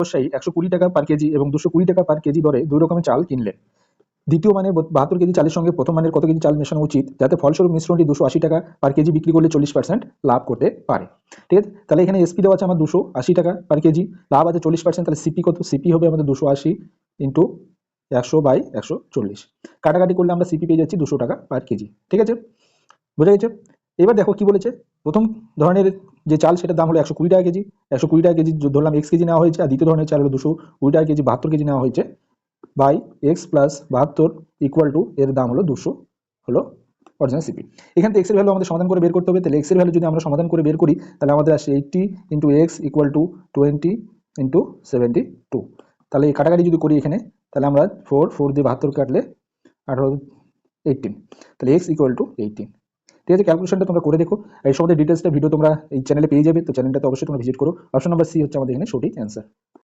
ব্যবসায়ী 120 টাকা পার কেজি এবং 220 টাকা পার কেজি দরে দুই রকমের চাল কিনলেন। দ্বিতীয় মানের 72 কেজি চালের সঙ্গে প্রথম মানের কত কেজি চাল মেশানো উচিত যাতে ফলস্বরূপ মিশ্রণটি 280 টাকা পার কেজি বিক্রি করলে 40% লাভ করতে পারে? ঠিক আছে, তাহলে এখানে এসপি দেওয়া আছে আমার 280 টাকা পার কেজি, লাভ আছে 40%, তাহলে সিপি কত? সিপি হবে আমাদের 280 ইন্টু 100/140। কাটাকাটি করলে আমরা সিপি পেয়ে যাচ্ছি 200 টাকা পার কেজি। ঠিক আছে, বোঝা গেছে? এবার দেখো কি বলেছে। প্রথম ধরনের যে চাল সেটার দাম হলো 120 টাকা কেজি, 120 টাকা কেজি ধরলাম এক্স কেজি নেওয়া হয়েছে, আর দ্বিতীয় ধরনের চাল হলো 220 টাকা কেজি 72 কেজি নেওয়া হয়েছে, by x plus 72 equal to এর দাম হলো 200, হলো অরিজিনাল সিপি। এখান থেকে এক্সের ভ্যালু আমাদের সমাধান করে বের করতে হবে। তাহলে এক্সের ভ্যালু যদি আমরা সমাধান করে বের করি তাহলে আমাদের আসে 80 into x equal to 20 into 72। তাহলে এই কাটাকাটি যদি করি এখানে তাহলে আমরা 4 দিয়ে 72 কাটলে 18 18, তাহলে এক্স ইকুয়াল টু 18। ঠিক আছে, ক্যালকুলেশনটা তোমরা করে দেখো। এই সম্বন্ধে ডিটেলসটা ভিডিও তোমরা এই চ্যানেলে পেয়ে যাবে, তো চ্যানেলটাতে অবশ্যই তোমরা ভিজিট করো। অপশন নাম্বার সি হচ্ছে আমাদের এখানে সঠিক অ্যান্সার।